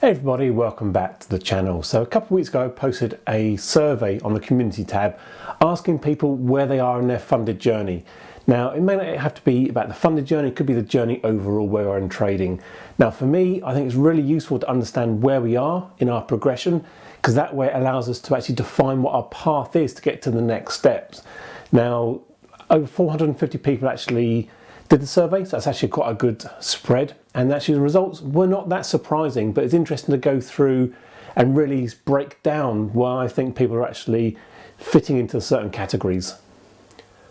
Hey everybody, welcome back to the channel. So a couple of weeks ago I posted a survey on the community tab asking people where they are in their funded journey. Now it may not have to be about the funded journey, it could be the journey overall where we're in trading. Now for me, I think it's really useful to understand where we are in our progression, because that way it allows us to actually define what our path is to get to the next steps. Now over 450 people actually did the survey, so that's actually quite a good spread, and actually the results were not that surprising, but it's interesting to go through and really break down why I think people are actually fitting into certain categories.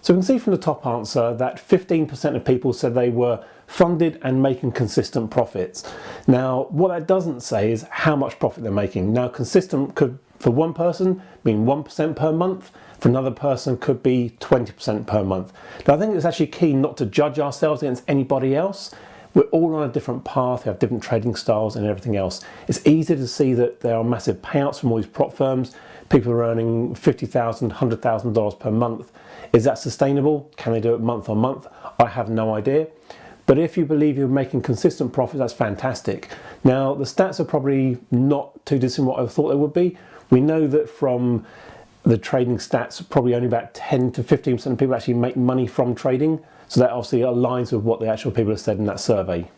So we can see from the top answer that 15% of people said they were funded and making consistent profits. Now what that doesn't say is how much profit they're making. Now consistent could, for one person, mean 1% per month. For another person could be 20% per month. Now I think it's actually key not to judge ourselves against anybody else. We're all on a different path, we have different trading styles and everything else. It's easy to see that there are massive payouts from all these prop firms. People are earning $50,000, $100,000 per month. Is that sustainable? Can they do it month on month? I have no idea. But if you believe you're making consistent profits, that's fantastic. Now the stats are probably not too dissimilar to what I thought they would be. We know that from the trading stats, probably only about 10 to 15% of people actually make money from trading. So that obviously aligns with what the actual people have said in that survey.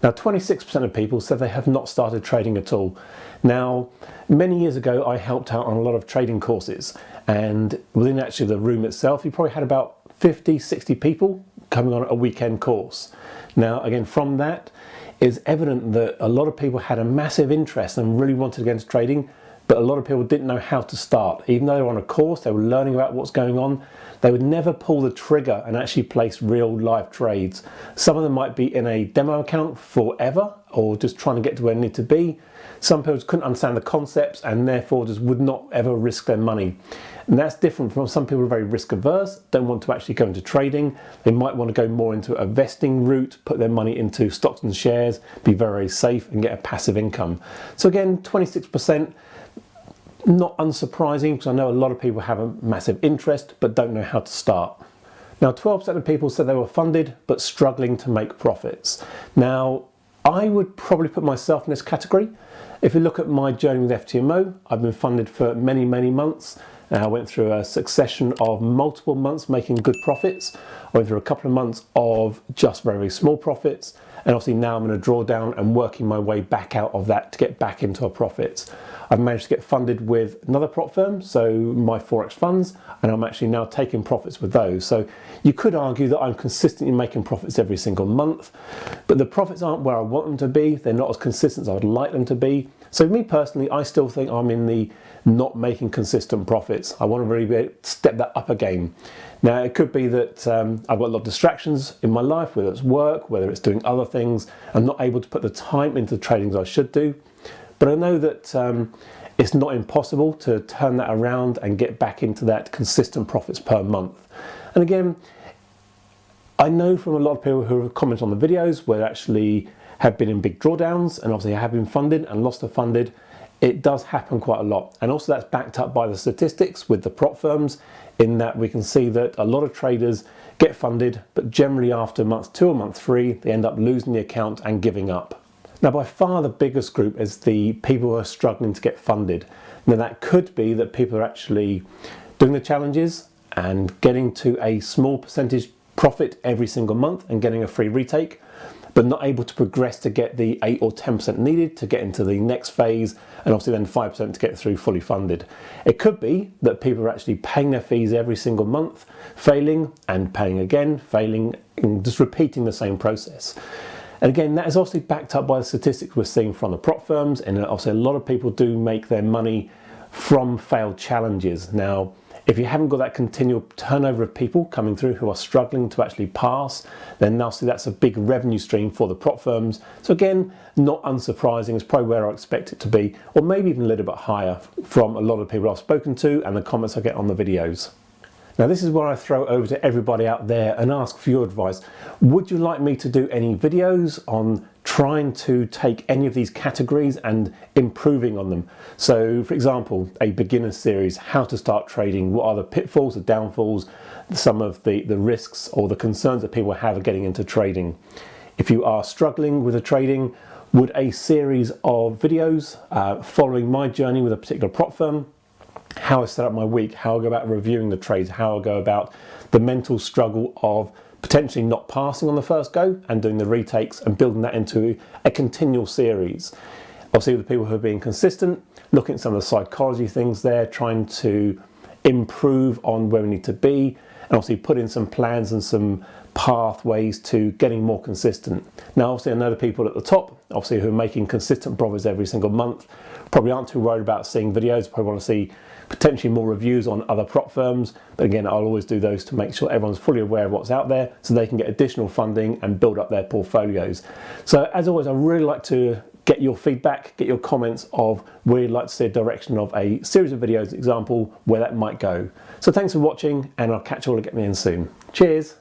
Now 26% of people said they have not started trading at all. Now many years ago I helped out on a lot of trading courses, and within actually the room itself you probably had about 50, 60 people coming on a weekend course. Now again, from that it's evident that a lot of people had a massive interest and really wanted to get into trading, but a lot of people didn't know how to start. Even though they were on a course, they were learning about what's going on, they would never pull the trigger and actually place real live trades. Some of them might be in a demo account forever, or just trying to get to where they need to be. Some people couldn't understand the concepts and therefore just would not ever risk their money. And that's different from some people who are very risk averse, don't want to actually go into trading. They might want to go more into a vesting route, put their money into stocks and shares, be very safe and get a passive income. So again, 26%, not unsurprising, because I know a lot of people have a massive interest but don't know how to start. Now 12% of people said they were funded but struggling to make profits. Now I would probably put myself in this category. If you look at my journey with FTMO, I've been funded for many months. I went through a succession of multiple months making good profits. I went through a couple of months of just very small profits, and obviously now I'm in a drawdown and working my way back out of that to get back into a profits. I've managed to get funded with another prop firm, so my Forex funds, and I'm actually now taking profits with those. So you could argue that I'm consistently making profits every single month, but the profits aren't where I want them to be. They're not as consistent as I would like them to be. So me personally, I still think I'm in the not making consistent profits. I want to really step that up again. Now it could be that I've got a lot of distractions in my life, whether it's work, whether it's doing other things. I'm not able to put the time into the trading as I should do. But I know that it's not impossible to turn that around and get back into that consistent profits per month. And again, I know from a lot of people who have commented on the videos where actually have been in big drawdowns and obviously have been funded and lost the funded. It does happen quite a lot, and also that's backed up by the statistics with the prop firms, in that we can see that a lot of traders get funded, but generally after month 2 or month 3 they end up losing the account and giving up. Now by far the biggest group is the people who are struggling to get funded. Now that could be that people are actually doing the challenges and getting to a small percentage profit every single month and getting a free retake, but not able to progress to get the 8 or 10% needed to get into the next phase, and obviously then 5% to get through fully funded. It could be that people are actually paying their fees every single month, failing and paying again, failing, and just repeating the same process. And again, that is obviously backed up by the statistics we're seeing from the prop firms, and obviously a lot of people do make their money from failed challenges. Now, if you haven't got that continual turnover of people coming through who are struggling to actually pass, then obviously that's a big revenue stream for the prop firms. So again, not unsurprising, it's probably where I expect it to be, or maybe even a little bit higher from a lot of people I've spoken to and the comments I get on the videos. Now this is where I throw over to everybody out there and ask for your advice. Would you like me to do any videos on trying to take any of these categories and improving on them? So for example, a beginner series, how to start trading, what are the pitfalls, the downfalls, some of the risks or the concerns that people have getting into trading. If you are struggling with the trading, Would a series of videos following my journey with a particular prop firm, how I set up my week, how I go about reviewing the trades, how I go about the mental struggle of potentially not passing on the first go and doing the retakes and building that into a continual series. Obviously with the people who are being consistent, looking at some of the psychology things there, trying to improve on where we need to be, and obviously put in some plans and some pathways to getting more consistent. Now obviously I know the people at the top, obviously who are making consistent profits every single month, probably aren't too worried about seeing videos, probably want to see potentially more reviews on other prop firms, but again I'll always do those to make sure everyone's fully aware of what's out there so they can get additional funding and build up their portfolios. So as always, I really like to get your feedback, get your comments of where you'd like to see a direction of a series of videos, example, where that might go. So thanks for watching, and I'll catch you all again soon. Cheers!